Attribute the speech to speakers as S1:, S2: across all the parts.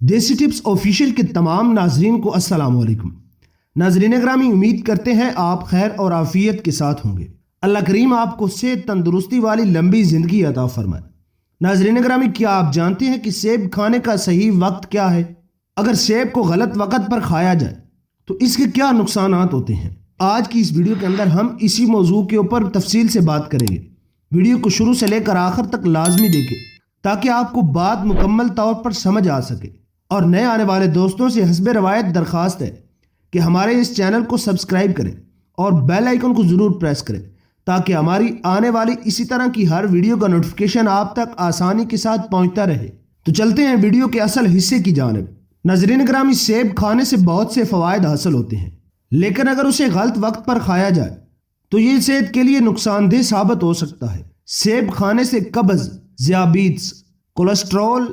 S1: دیسی tips official کے تمام ناظرین کو السلام علیکم۔ ناظرین گرامی، امید کرتے ہیں آپ خیر اور عافیت کے ساتھ ہوں گے۔ اللہ کریم آپ کو صحت تندرستی والی لمبی زندگی عطا فرمائے۔ ناظرین گرامی، کیا آپ جانتے ہیں کہ سیب کھانے کا صحیح وقت کیا ہے؟ اگر سیب کو غلط وقت پر کھایا جائے تو اس کے کیا نقصانات ہوتے ہیں؟ آج کی اس ویڈیو کے اندر ہم اسی موضوع کے اوپر تفصیل سے بات کریں گے۔ ویڈیو کو شروع سے لے کر آخر تک لازمی دیکھیں تاکہ آپ کو بات مکمل طور پر سمجھ آ سکے۔ اور نئے آنے والے دوستوں سے حسب روایت درخواست ہے کہ ہمارے اس چینل کو سبسکرائب کریں اور بیل آئیکن کو ضرور پریس کریں تاکہ ہماری آنے والی اسی طرح کی ہر ویڈیو کا نوٹیفیکیشن آپ تک آسانی کے ساتھ پہنچتا رہے۔ تو چلتے ہیں ویڈیو کے اصل حصے کی جانب۔ ناظرین گرامی، سیب کھانے سے بہت سے فوائد حاصل ہوتے ہیں، لیکن اگر اسے غلط وقت پر کھایا جائے تو یہ صحت کے لیے نقصان دہ ثابت ہو سکتا ہے۔ سیب کھانے سے قبض، ذیابیطس، کولیسٹرول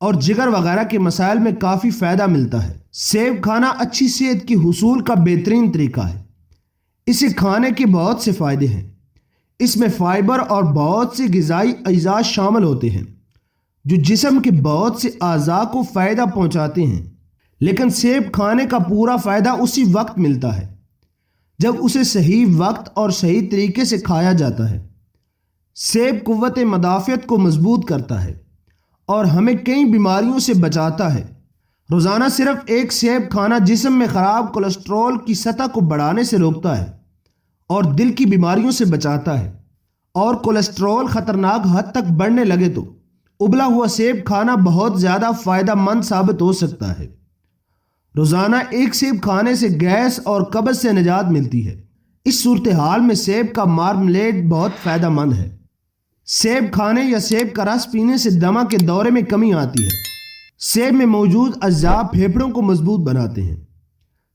S1: اور جگر وغیرہ کے مسائل میں کافی فائدہ ملتا ہے۔ سیب کھانا اچھی صحت کی حصول کا بہترین طریقہ ہے۔ اسے کھانے کے بہت سے فائدے ہیں۔ اس میں فائبر اور بہت سے غذائی اجزاء شامل ہوتے ہیں جو جسم کے بہت سے اعضاء کو فائدہ پہنچاتے ہیں، لیکن سیب کھانے کا پورا فائدہ اسی وقت ملتا ہے جب اسے صحیح وقت اور صحیح طریقے سے کھایا جاتا ہے۔ سیب قوت مدافعت کو مضبوط کرتا ہے اور ہمیں کئی بیماریوں سے بچاتا ہے۔ روزانہ صرف ایک سیب کھانا جسم میں خراب کولیسٹرول کی سطح کو بڑھانے سے روکتا ہے اور دل کی بیماریوں سے بچاتا ہے۔ اور کولیسٹرول خطرناک حد تک بڑھنے لگے تو ابلا ہوا سیب کھانا بہت زیادہ فائدہ مند ثابت ہو سکتا ہے۔ روزانہ ایک سیب کھانے سے گیس اور قبض سے نجات ملتی ہے۔ اس صورتحال میں سیب کا مارملیڈ بہت فائدہ مند ہے۔ سیب کھانے یا سیب کا رس پینے سے دمہ کے دورے میں کمی آتی ہے۔ سیب میں موجود اجزاء پھیپھڑوں کو مضبوط بناتے ہیں۔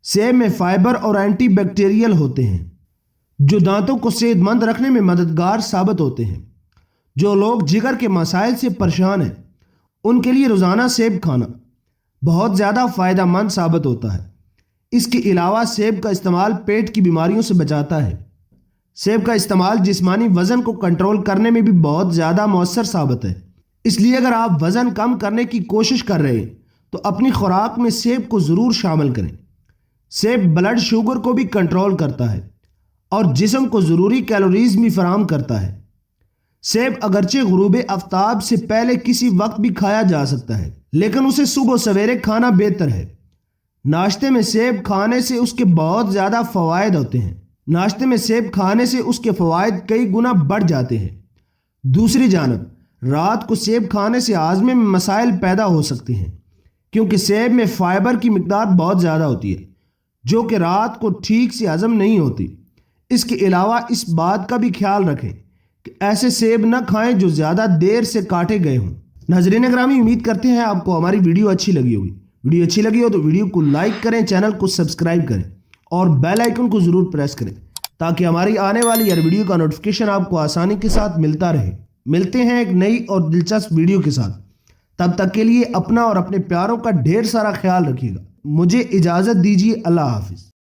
S1: سیب میں فائبر اور اینٹی بیکٹیریل ہوتے ہیں جو دانتوں کو صحت مند رکھنے میں مددگار ثابت ہوتے ہیں۔ جو لوگ جگر کے مسائل سے پریشان ہیں ان کے لیے روزانہ سیب کھانا بہت زیادہ فائدہ مند ثابت ہوتا ہے۔ اس کے علاوہ سیب کا استعمال پیٹ کی بیماریوں سے بچاتا ہے۔ سیب کا استعمال جسمانی وزن کو کنٹرول کرنے میں بھی بہت زیادہ مؤثر ثابت ہے۔ اس لیے اگر آپ وزن کم کرنے کی کوشش کر رہے ہیں تو اپنی خوراک میں سیب کو ضرور شامل کریں۔ سیب بلڈ شوگر کو بھی کنٹرول کرتا ہے اور جسم کو ضروری کیلوریز بھی فراہم کرتا ہے۔ سیب اگرچہ غروب آفتاب سے پہلے کسی وقت بھی کھایا جا سکتا ہے، لیکن اسے صبح سویرے کھانا بہتر ہے۔ ناشتے میں سیب کھانے سے اس کے بہت زیادہ فوائد ہوتے ہیں۔ ناشتے میں سیب کھانے سے اس کے فوائد کئی گنا بڑھ جاتے ہیں۔ دوسری جانب رات کو سیب کھانے سے ہاضمے میں مسائل پیدا ہو سکتے ہیں، کیونکہ سیب میں فائبر کی مقدار بہت زیادہ ہوتی ہے جو کہ رات کو ٹھیک سے ہضم نہیں ہوتی۔ اس کے علاوہ اس بات کا بھی خیال رکھیں کہ ایسے سیب نہ کھائیں جو زیادہ دیر سے کاٹے گئے ہوں۔ ناظرین گرامی، امید کرتے ہیں آپ کو ہماری ویڈیو اچھی لگی ہوگی۔ ویڈیو اچھی لگی ہو تو ویڈیو کو لائک کریں، چینل کو سبسکرائب کریں اور بیل آئیکن کو ضرور پریس کریں تاکہ ہماری آنے والی ہر ویڈیو کا نوٹیفیکیشن آپ کو آسانی کے ساتھ ملتا رہے۔ ملتے ہیں ایک نئی اور دلچسپ ویڈیو کے ساتھ۔ تب تک کے لیے اپنا اور اپنے پیاروں کا ڈھیر سارا خیال رکھیے گا۔ مجھے اجازت دیجیے۔ اللہ حافظ۔